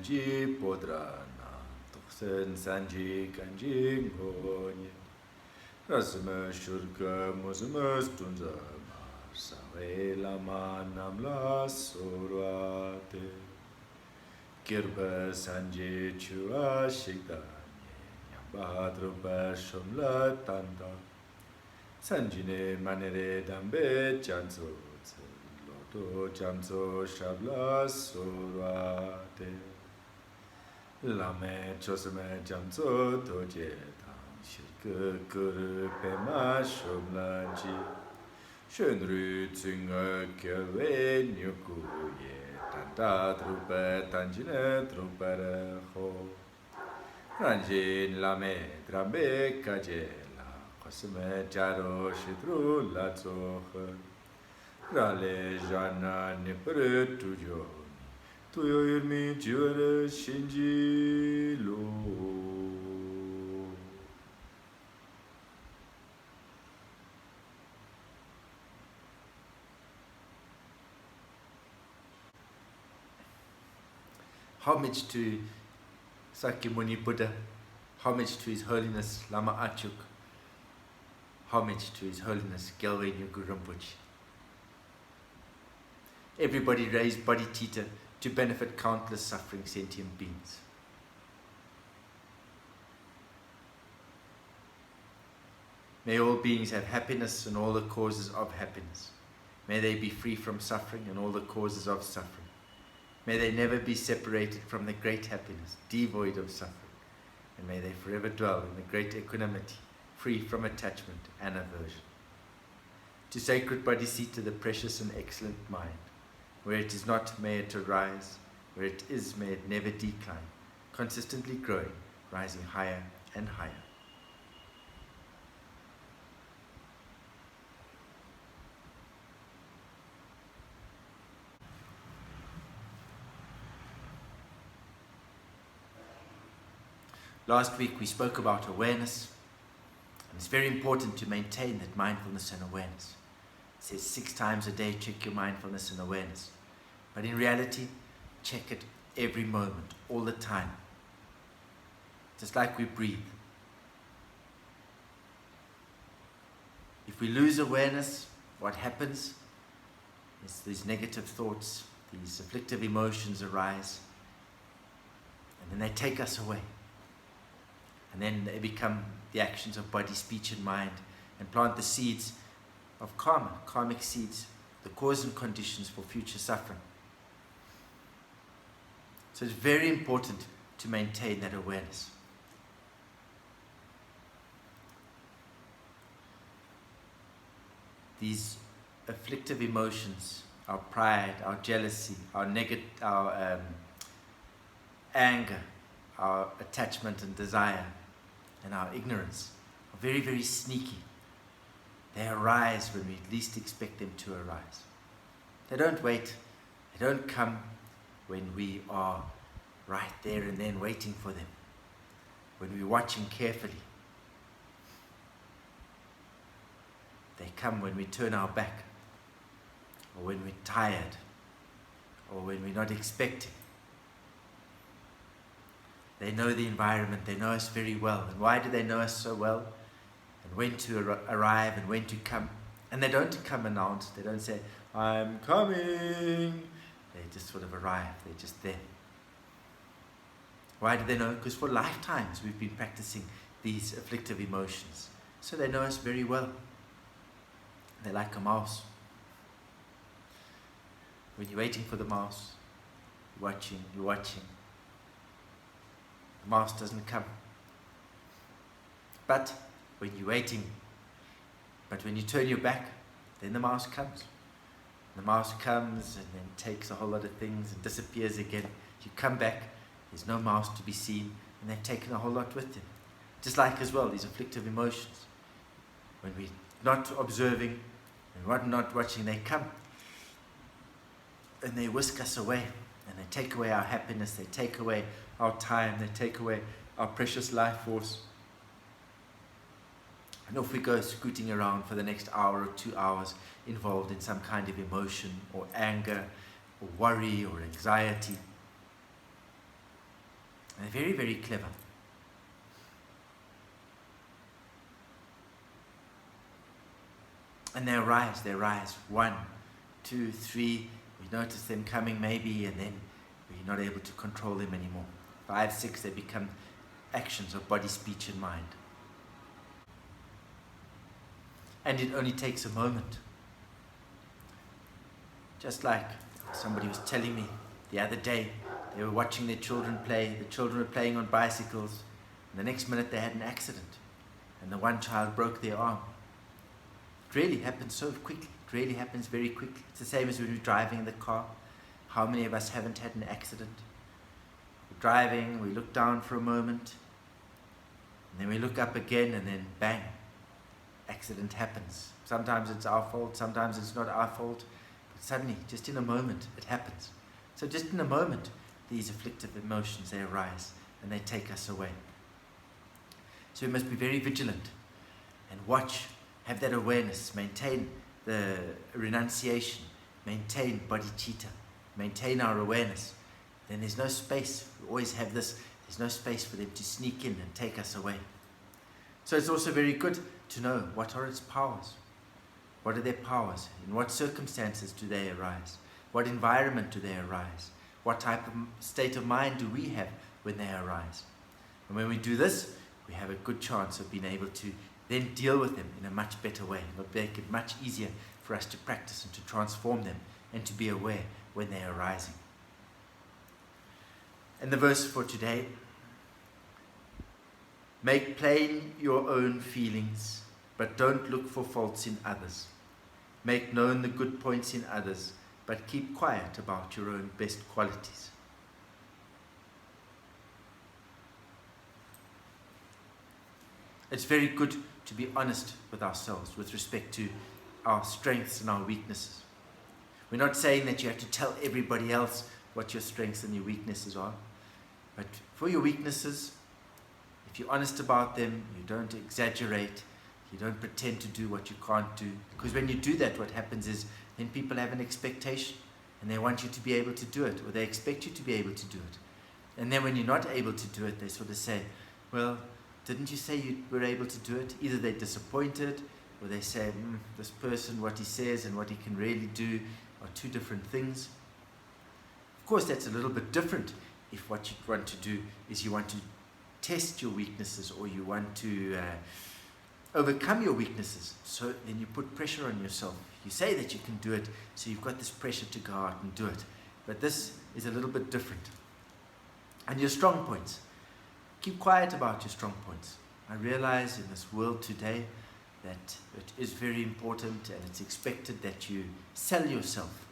Nanji Podrana, Toxen Sanji Kanji Ngonye, Rasme Shurka Musmus Tunza, Sawe Lama Namla Surate, Kirba Sanji Chua Shikdanye, Yambadruba Shumla Tanda, Sanjine Manere Dambe Chanzo. To Jamso Shabla Surate Lame Chosame Jamso Tojetang Shirke Kuru Pema Shumlanji Shunru Tsunga Kyewe Nyukuye Tanta Trupe Tanjine Trupere Ho Ranjin Lame Drambe Kajela Kosame Jaro Shidru Latsohe Rale Jana Nipere Tujo Tuyo Irmi Jure Shinji Lo. Homage to Sakyamuni Buddha, homage to His Holiness Lama Achuk, homage to His Holiness Gyalwe Nyugu Rinpoche. Everybody raised Bodhisattva to benefit countless suffering sentient beings. May all beings have happiness and all the causes of happiness. May they be free from suffering and all the causes of suffering. May they never be separated from the great happiness, devoid of suffering. And may they forever dwell in the great equanimity, free from attachment and aversion. To sacred Bodhisattva, the precious and excellent mind, where it is not, may it arise. Where it is, may it never decline, consistently growing, rising higher and higher. Last week we spoke about awareness, and it's very important to maintain that mindfulness and awareness. It says 6 times a day, check your mindfulness and awareness. But in reality, check it every moment, all the time. Just like we breathe. If we lose awareness, what happens is these negative thoughts, these afflictive emotions arise, and then they take us away. And then they become the actions of body, speech, and mind, and plant the seeds of karma, karmic seeds, the cause and conditions for future suffering. So it's very important to maintain that awareness. These afflictive emotions, our pride, our jealousy, our anger, our attachment and desire, and our ignorance are very, very sneaky. They arise when we least expect them to arise. They don't wait. They don't come when we are right there and then waiting for them. When we're watching carefully. They come when we turn our back, or when we're tired, or when we're not expecting. They know the environment, they know us very well. And why do they know us so well? And when to arrive and when to come. And they don't come announced, they don't say, I'm coming. They just sort of arrive, they're just there. Why do they know? Because for lifetimes we've been practicing these afflictive emotions. So they know us very well. They're like a mouse. When you're waiting for the mouse, you're watching. The mouse doesn't come. But when you're waiting, but when you turn your back, then the mouse comes. The mouse comes and then takes a whole lot of things and disappears again. You come back, there's no mouse to be seen, and they've taken a whole lot with them. Just like as well, these afflictive emotions. When we're not observing and we're not watching, they come. And they whisk us away. And they take away our happiness, they take away our time, they take away our precious life force. And off we go scooting around for the next hour or 2 hours, involved in some kind of emotion or anger or worry or anxiety. And they're very, very clever. And they arise. 1, 2, 3. We notice them coming maybe, and then we're not able to control them anymore. 5, 6, they become actions of body, speech, and mind. And it only takes a moment. Just like somebody was telling me the other day, they were watching their children play. The children were playing on bicycles. And the next minute they had an accident. And the one child broke their arm. It really happens so quickly. It really happens very quickly. It's the same as when we're driving in the car. How many of us haven't had an accident? We're driving, we look down for a moment, and then we look up again, and then bang, accident happens. Sometimes it's our fault, sometimes it's not our fault, but suddenly, just in a moment, it happens. So just in a moment, these afflictive emotions, they arise, and they take us away. So we must be very vigilant and watch, have that awareness, maintain the renunciation, maintain bodhicitta, maintain our awareness. Then there's no space. We always have this, there's no space for them to sneak in and take us away. So it's also very good to know what are its powers. What are their powers? In what circumstances do they arise? What environment do they arise? What type of state of mind do we have when they arise? And when we do this, we have a good chance of being able to then deal with them in a much better way. It'll make it much easier for us to practice and to transform them and to be aware when they're arising. And the verse for today: make plain your own feelings, but don't look for faults in others. Make known the good points in others, but keep quiet about your own best qualities. It's very good to be honest with ourselves with respect to our strengths and our weaknesses. We're not saying that you have to tell everybody else what your strengths and your weaknesses are. But for your weaknesses, if you're honest about them, you don't exaggerate, you don't pretend to do what you can't do. Because when you do that, what happens is then people have an expectation and they want you to be able to do it, or they expect you to be able to do it. And then when you're not able to do it, they sort of say, well, didn't you say you were able to do it? Either they're disappointed, or they say, this person, what he says and what he can really do are two different things. Of course, that's a little bit different if what you want to do is you want to test your weaknesses, or you want to overcome your weaknesses. So then you put pressure on yourself. You say that you can do it, so you've got this pressure to go out and do it. But this is a little bit different. And your strong points. Keep quiet about your strong points. I realize in this world today that it is very important, and it's expected that you sell yourself.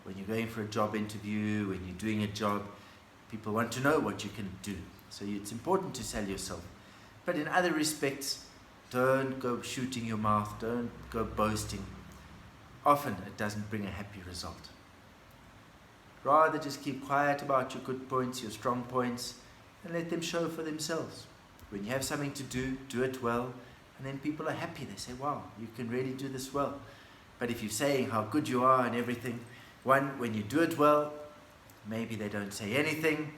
When you're going for a job interview, when you're doing a job, people want to know what you can do. So it's important to sell yourself. But in other respects, don't go shooting your mouth, don't go boasting. Often it doesn't bring a happy result. Rather just keep quiet about your good points, your strong points, and let them show for themselves. When you have something to do, do it well, and then people are happy. They say, wow, you can really do this well. But if you're saying how good you are and everything, when you do it well, maybe they don't say anything,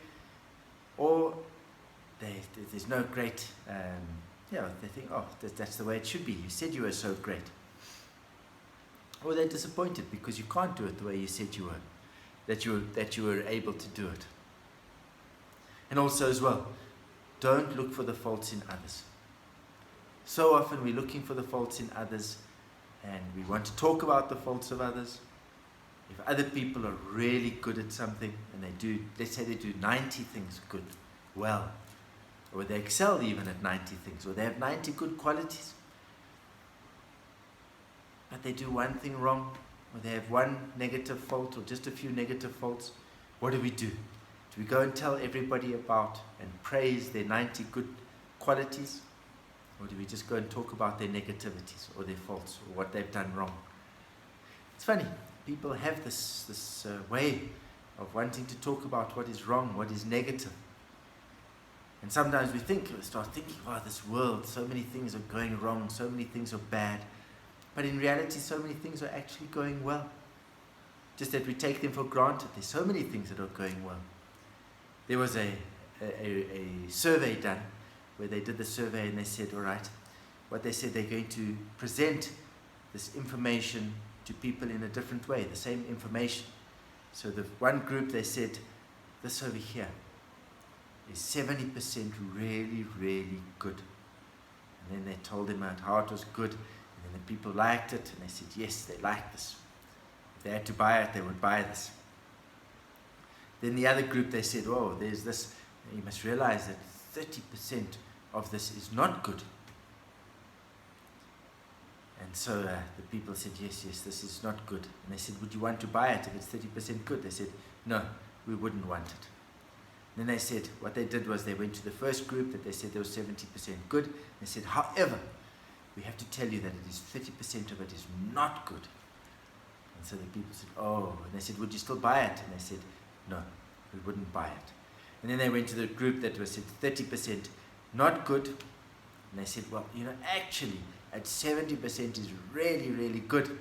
or there's no great, they think, oh, that's the way it should be. You said you were so great. Or they're disappointed because you can't do it the way you said you were, that you were able to do it. And also as well, don't look for the faults in others. So often we're looking for the faults in others, and we want to talk about the faults of others. If other people are really good at something, and they do, let's say they do 90 things good, well, or they excel even at 90 things, or they have 90 good qualities, but they do one thing wrong, or they have one negative fault, or just a few negative faults, what do we do? Do we go and tell everybody about and praise their 90 good qualities? Or do we just go and talk about their negativities or their faults or what they've done wrong? It's funny, people have this way of wanting to talk about what is wrong, what is negative. And sometimes we start thinking, oh, this world, so many things are going wrong, so many things are bad. But in reality, so many things are actually going well. Just that we take them for granted. There's so many things that are going well. There was a a survey done, where they did the survey and they said, all right, what they said, they're going to present this information to people in a different way, the same information. So the one group, they said, this over here is 70% really, really good. And then they told them how it was good, and then the people liked it, and they said, yes, they like this. If they had to buy it, they would buy this. Then the other group, they said, oh, there's this, you must realize that 30% of this is not good. And so the people said, yes, this is not good. And they said, would you want to buy it if it's 30% good? They said, no, we wouldn't want it. Then they said, what they did was they went to the first group that they said there was 70% good. They said, however, we have to tell you that it is 30% of it is not good. And so the people said, oh, and they said, would you still buy it? And they said, no, we wouldn't buy it. And then they went to the group that was said 30% not good. And they said, well, actually, at 70% is really, really good. And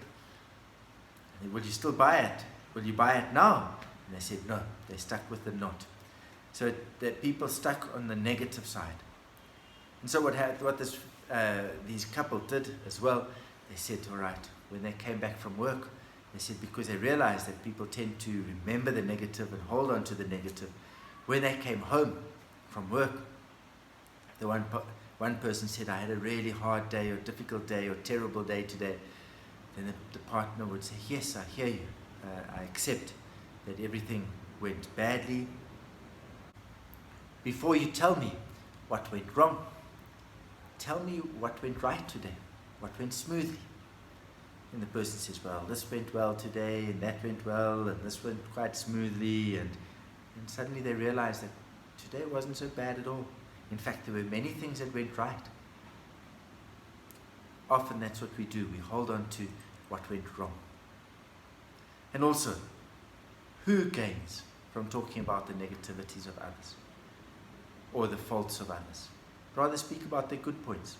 then, will you still buy it? Will you buy it now? And they said, no, they stuck with the not. So the people stuck on the negative side. And so what these couple did as well, they said, all right, when they came back from work, they said, because they realized that people tend to remember the negative and hold on to the negative. When they came home from work, the one person said, I had a really hard day or difficult day or terrible day today. Then the partner would say, yes, I hear you. I accept that everything went badly. Before you tell me what went wrong, tell me what went right today, what went smoothly. And the person says, well, this went well today, and that went well, and this went quite smoothly, and suddenly they realize that today wasn't so bad at all. In fact, there were many things that went right. Often that's what we do. We hold on to what went wrong. And also, who gains from talking about the negativities of others or the faults of others? Rather speak about their good points.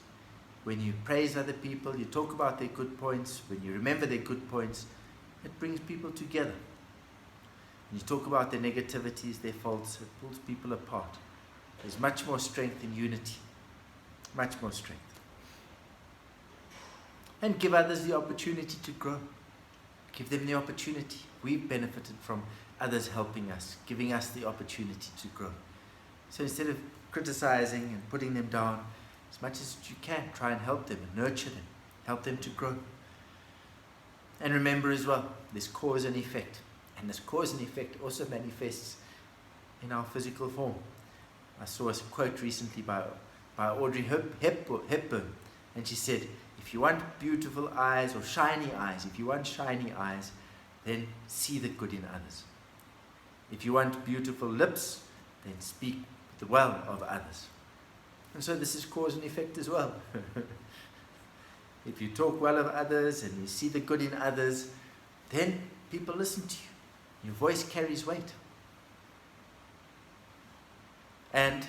When you praise other people, you talk about their good points. When you remember their good points, it brings people together. When you talk about their negativities, their faults, it pulls people apart. There's much more strength in unity. Much more strength. And give others the opportunity to grow. Give them the opportunity. We've benefited from others helping us, giving us the opportunity to grow. So instead of criticizing and putting them down, as much as you can, try and help them and nurture them. Help them to grow. And remember as well, there's cause and effect. And this cause and effect also manifests in our physical form. I saw a quote recently by Audrey Hepburn, and she said, if you want beautiful eyes or shiny eyes, if you want shiny eyes, then see the good in others. If you want beautiful lips, then speak the well of others. And so this is cause and effect as well. If you talk well of others and you see the good in others, then people listen to you. Your voice carries weight. And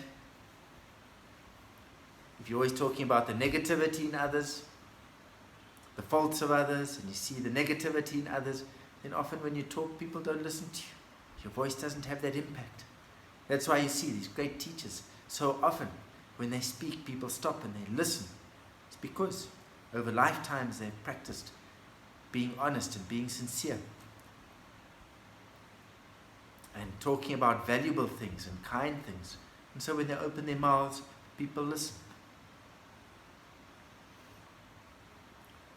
if you're always talking about the negativity in others, the faults of others, and you see the negativity in others, then often when you talk, people don't listen to you. Your voice doesn't have that impact. That's why you see these great teachers. So often, when they speak, people stop and they listen. It's because over lifetimes they've practiced being honest and being sincere. And talking about valuable things and kind things. And so when they open their mouths, people listen.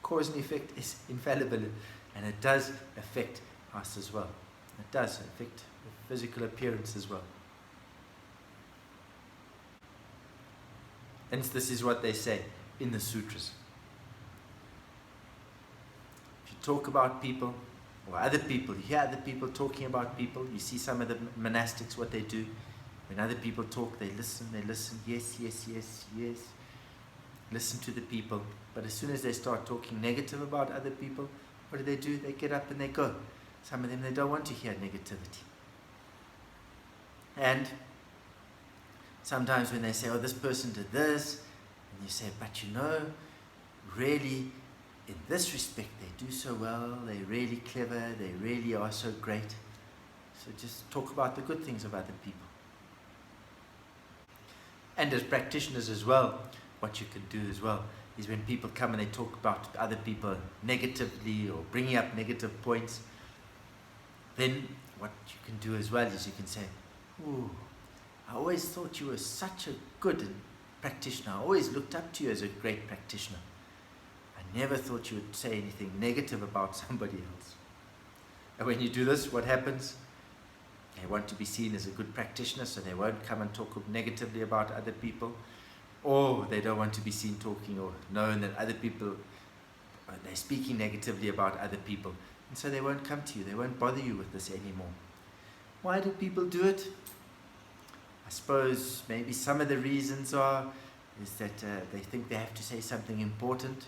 Cause and effect is infallible, and it does affect us as well. It does affect the physical appearance as well. And this is what they say in the sutras. If you talk about people, or other people, you hear other people talking about people, you see some of the monastics, what they do. When other people talk, they listen, yes, yes, yes, yes. Listen to the people. But as soon as they start talking negative about other people, what do? They get up and they go. Some of them, they don't want to hear negativity. And sometimes when they say, oh, this person did this, and you say, but really, in this respect, they do so well, they're really clever, they really are so great. So just talk about the good things of other people. And as practitioners as well, what you can do as well is when people come and they talk about other people negatively or bringing up negative points, then what you can do as well is you can say, "Ooh, I always thought you were such a good practitioner. I always looked up to you as a great practitioner. I never thought you would say anything negative about somebody else." And when you do this, what happens? They want to be seen as a good practitioner, so they won't come and talk negatively about other people. Or they don't want to be seen talking or known that other people, they're speaking negatively about other people. And so they won't come to you. They won't bother you with this anymore. Why do people do it? I suppose maybe some of the reasons is that they think they have to say something important,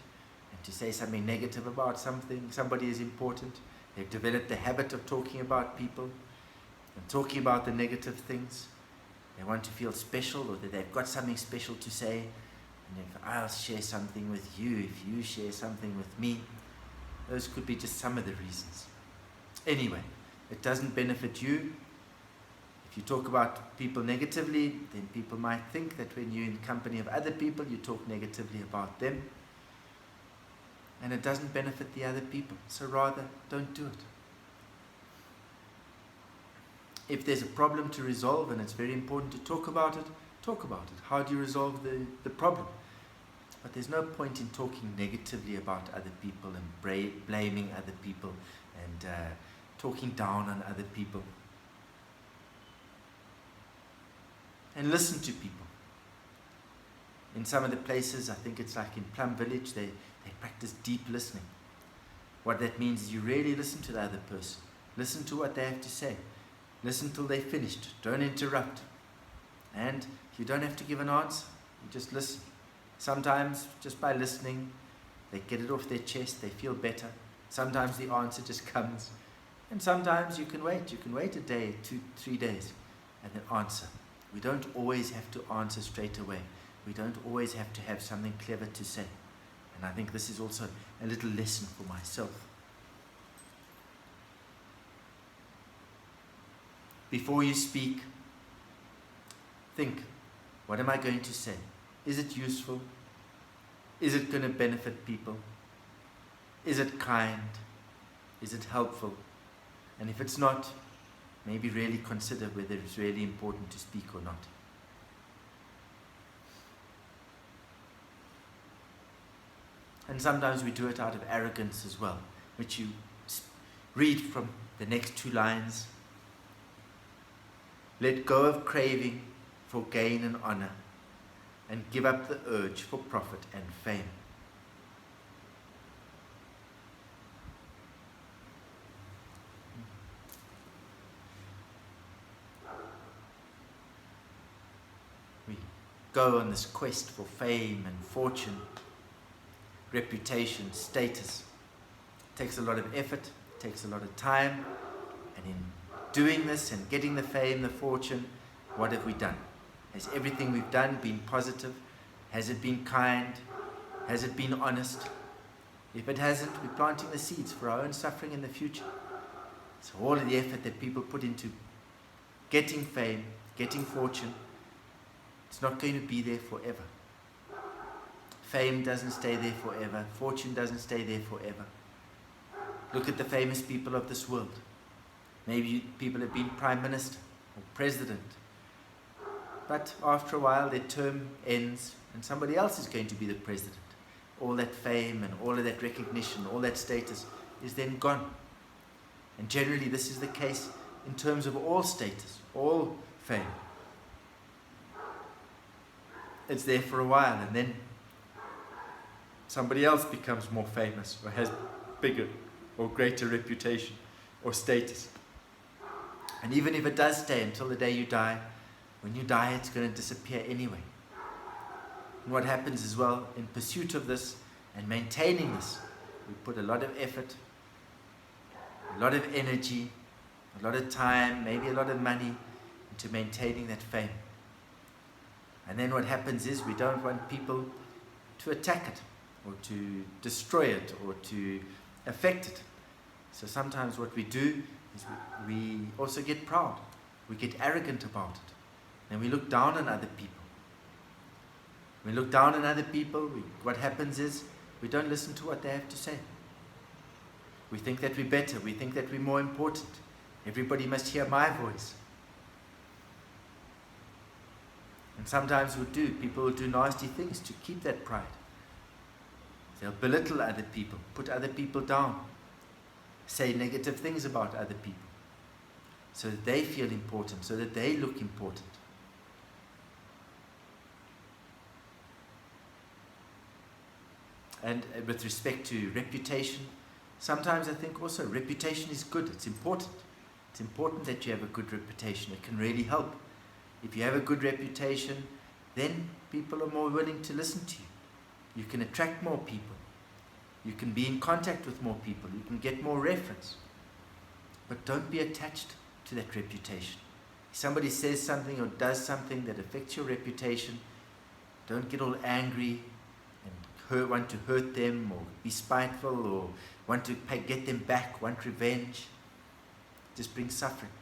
and to say something negative about somebody is important. They've developed the habit of talking about people and talking about the negative things. They want to feel special, or that they've got something special to say. And if I'll share something with you, if you share something with me, those could be just some of the reasons. Anyway, it doesn't benefit you. If you talk about people negatively, then people might think that when you're in company of other people, you talk negatively about them. And it doesn't benefit the other people. So rather, don't do it. If there's a problem to resolve and it's very important to talk about it, talk about it. How do you resolve the problem? But there's no point in talking negatively about other people and blaming other people and talking down on other people. And listen to people. In some of the places, I think it's like in Plum Village, they practice deep listening. What that means is you really listen to the other person. Listen to what they have to say. Listen till they're finished. Don't interrupt. And you don't have to give an answer. You just listen. Sometimes, just by listening, they get it off their chest. They feel better. Sometimes the answer just comes. And sometimes you can wait. You can wait a day, 2, 3 days, and then answer. We don't always have to answer straight away. We don't always have to have something clever to say. And I think this is also a little lesson for myself. Before you speak, think, what am I going to say? Is it useful? Is it going to benefit people? Is it kind? Is it helpful? And if it's not, maybe really consider whether it's really important to speak or not. And sometimes we do it out of arrogance as well, which you read from the next 2 lines. Let go of craving for gain and honor, and give up the urge for profit and fame. We go on this quest for fame and fortune, reputation, status. It takes a lot of effort, it takes a lot of time, and in doing this and getting the fame, the fortune, what have we done? Has everything we've done been positive? Has it been kind? Has it been honest? If it hasn't, we're planting the seeds for our own suffering in the future. So all of the effort that people put into getting fame, getting fortune, it's not going to be there forever. Fame doesn't stay there forever. Fortune doesn't stay there forever. Look at the famous people of this world. Maybe people have been prime minister or president. But after a while, their term ends and somebody else is going to be the president. All that fame and all of that recognition, all that status is then gone. And generally, this is the case in terms of all status, all fame. It's there for a while, and then somebody else becomes more famous or has bigger or greater reputation or status. And even if it does stay until the day you die, when you die, it's going to disappear anyway. And what happens as well, in pursuit of this and maintaining this, we put a lot of effort, a lot of energy, a lot of time, maybe a lot of money into maintaining that fame. And then what happens is we don't want people to attack it or to destroy it or to affect it. So sometimes what we do is we also get proud. We get arrogant about it. And we look down on other people. We look down on other people. What happens is we don't listen to what they have to say. We think that we're better. We think that we're more important. Everybody must hear my voice. And sometimes people will do nasty things to keep that pride. They'll belittle other people, put other people down, say negative things about other people, so that they feel important, so that they look important. And with respect to reputation, sometimes I think also reputation is good. It's important. It's important that you have a good reputation. It can really help. If you have a good reputation, then people are more willing to listen to you. You can attract more people. You can be in contact with more people. You can get more reference. But don't be attached to that reputation. If somebody says something or does something that affects your reputation, don't get all angry and want to hurt them or be spiteful or want to get them back, want revenge. Just brings suffering.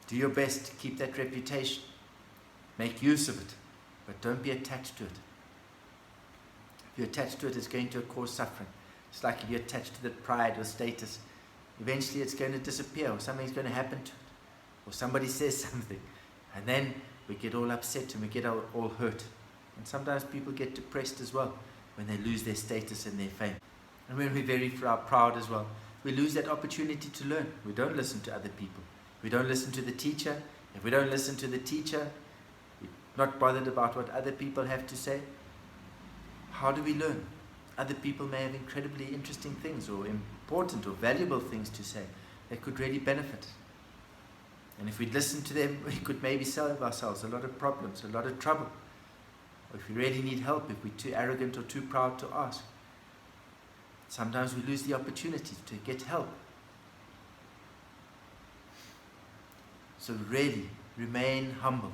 Do your best to keep that reputation. Make use of it, but don't be attached to it. If you're attached to it, it's going to cause suffering. It's like if you're attached to that pride or status. Eventually it's going to disappear, or something's going to happen to it. Or somebody says something, and then we get all upset and we get all hurt. And sometimes people get depressed as well when they lose their status and their fame. And when we're very proud as well, we lose that opportunity to learn. We don't listen to other people. We don't listen to the teacher. If we don't listen to the teacher, we're not bothered about what other people have to say. How do we learn? Other people may have incredibly interesting things or important or valuable things to say that could really benefit. And if we listen to them, we could maybe save ourselves a lot of problems, a lot of trouble. Or if we really need help, if we're too arrogant or too proud to ask. Sometimes we lose the opportunity to get help. So really, remain humble.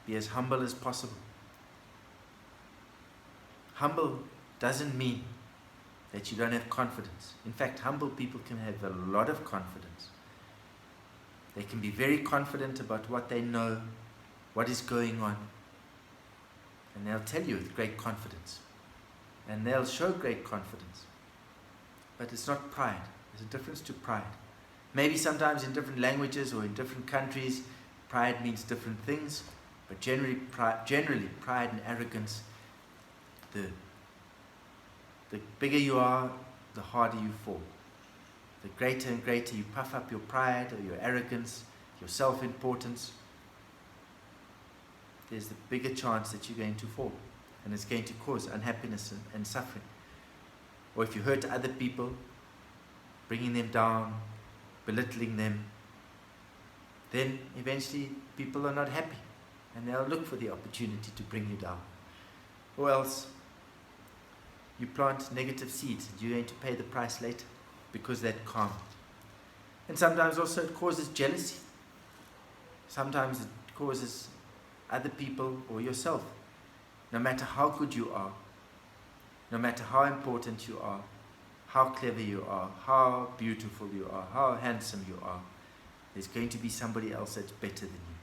Be as humble as possible. Humble doesn't mean that you don't have confidence. In fact, humble people can have a lot of confidence. They can be very confident about what they know, what is going on. And they'll tell you with great confidence. And they'll show great confidence. But it's not pride. There's a difference to pride. Maybe sometimes in different languages or in different countries, pride means different things. But generally, pride and arrogance, the bigger you are, the harder you fall. The greater and greater you puff up your pride or your arrogance, your self-importance, there's the bigger chance that you're going to fall. And it's going to cause unhappiness and suffering. Or if you hurt other people, bringing them down, belittling them, then eventually people are not happy. And they'll look for the opportunity to bring you down. Or else, you plant negative seeds and you're going to pay the price later because that karma. And sometimes also it causes jealousy. Sometimes it causes other people or yourself. No matter how good you are, no matter how important you are, how clever you are, how beautiful you are, how handsome you are, there's going to be somebody else that's better than you.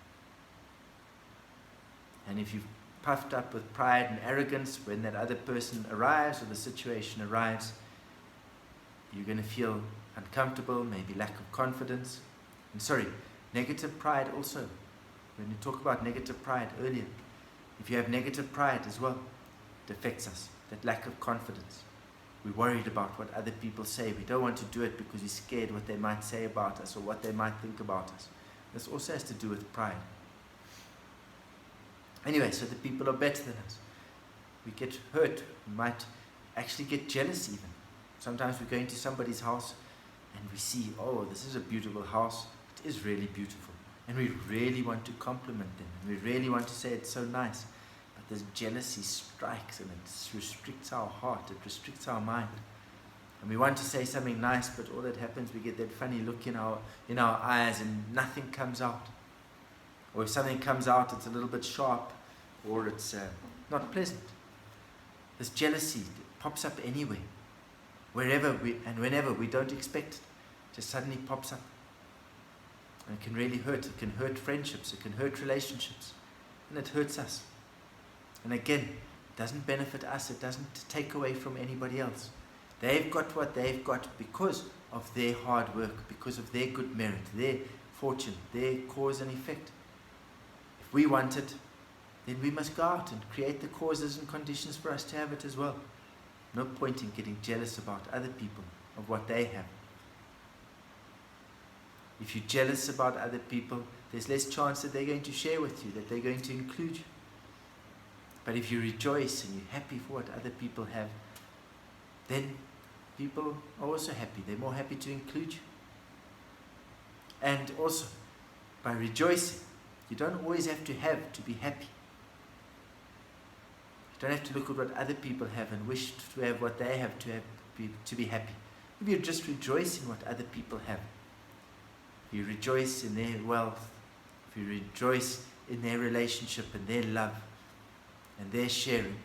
And if you've puffed up with pride and arrogance, when that other person arrives or the situation arrives, you're going to feel uncomfortable, maybe lack of confidence. And negative pride also. When you talk about negative pride earlier, if you have negative pride as well, it affects us, that lack of confidence. We're worried about what other people say. We don't want to do it because we're scared what they might say about us or what they might think about us. This also has to do with pride. Anyway, so the people are better than us. We get hurt. We might actually get jealous even. Sometimes we go into somebody's house and we see, oh, this is a beautiful house. It is really beautiful. And we really want to compliment them. And we really want to say it's so nice. But this jealousy strikes and it restricts our heart. It restricts our mind. And we want to say something nice, but all that happens, we get that funny look in our eyes and nothing comes out. Or if something comes out, it's a little bit sharp or it's not pleasant. This jealousy pops up anywhere. Wherever and whenever we don't expect it, just suddenly pops up. And it can really hurt. It can hurt friendships. It can hurt relationships. And it hurts us. And again, it doesn't benefit us. It doesn't take away from anybody else. They've got what they've got because of their hard work, because of their good merit, their fortune, their cause and effect. If we want it, then we must go out and create the causes and conditions for us to have it as well. No point in getting jealous about other people, of what they have. If you're jealous about other people, there's less chance that they're going to share with you, that they're going to include you. But if you rejoice and you're happy for what other people have, then people are also happy. They're more happy to include you. And also, by rejoicing, you don't always have to be happy. You don't have to look at what other people have and wish to have what they have to be happy. If you just rejoice in what other people have, if you rejoice in their wealth, if you rejoice in their relationship and their love and their sharing,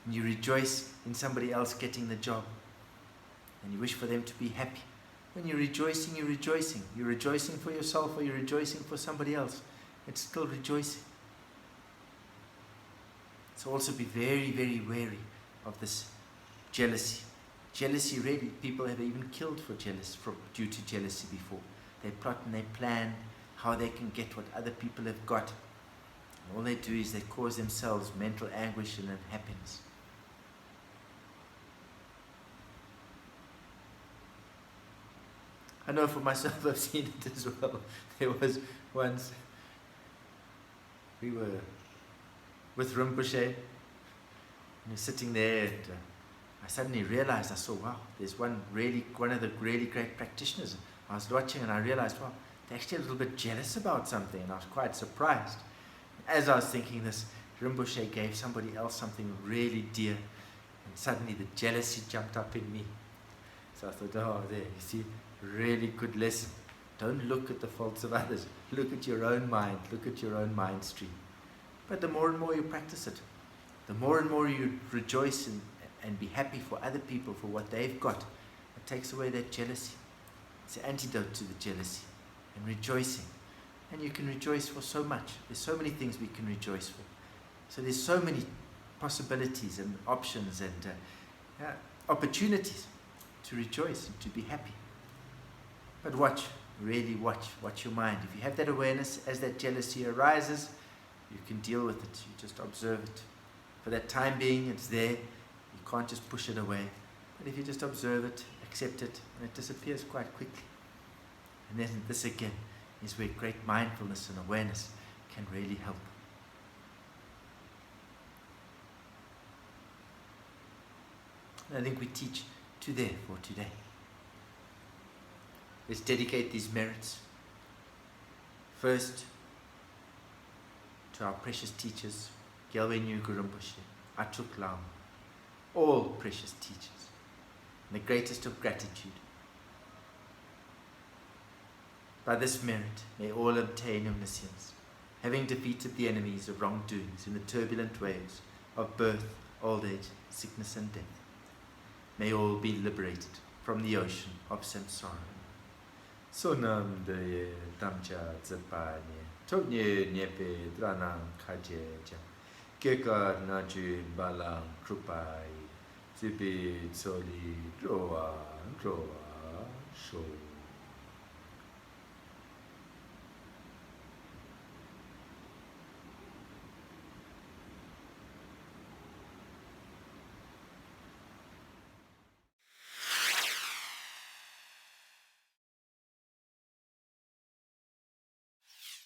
and you rejoice in somebody else getting the job, and you wish for them to be happy. When you're rejoicing, you're rejoicing. You're rejoicing for yourself or you're rejoicing for somebody else. It's still rejoicing. So also be very, very wary of this jealousy. Jealousy, really, people have even killed due to jealousy before. They plot and they plan how they can get what other people have got. And all they do is they cause themselves mental anguish and unhappiness. I know for myself, I've seen it as well. There was once, we were with Rinpoche, and we're sitting there, and I suddenly realized, I saw, wow, there's one of the really great practitioners. I was watching and I realized, wow, they're actually a little bit jealous about something, and I was quite surprised. As I was thinking this, Rinpoche gave somebody else something really dear, and suddenly the jealousy jumped up in me. So I thought, oh, there, you see, really good lesson. Don't look at the faults of others. Look at your own mind. Look at your own mind stream. But the more and more you practice it, the more and more you rejoice and be happy for other people, for what they've got, it takes away that jealousy. It's the antidote to the jealousy and rejoicing. And you can rejoice for so much. There's so many things we can rejoice for. So there's so many possibilities and options and opportunities to rejoice and to be happy. But really watch your mind. If you have that awareness as that jealousy arises, you can deal with it. You just observe it. For that time being, it's there. You can't just push it away. But if you just observe it, accept it, and it disappears quite quickly. And then this again is where great mindfulness and awareness can really help. And I think we teach there for today. Let's dedicate these merits first to our precious teachers, Gyalwe Nyugu Rinpoche, Atuk Lam, all precious teachers, and the greatest of gratitude. By this merit, may all obtain omniscience, having defeated the enemies of wrongdoings in the turbulent waves of birth, old age, sickness and death. May all be liberated from the ocean of samsara. Sonam de tamcha zapanye, tonye nyepe dranam kajeja, keka naju balam krupai, zibi tsoli droa sho.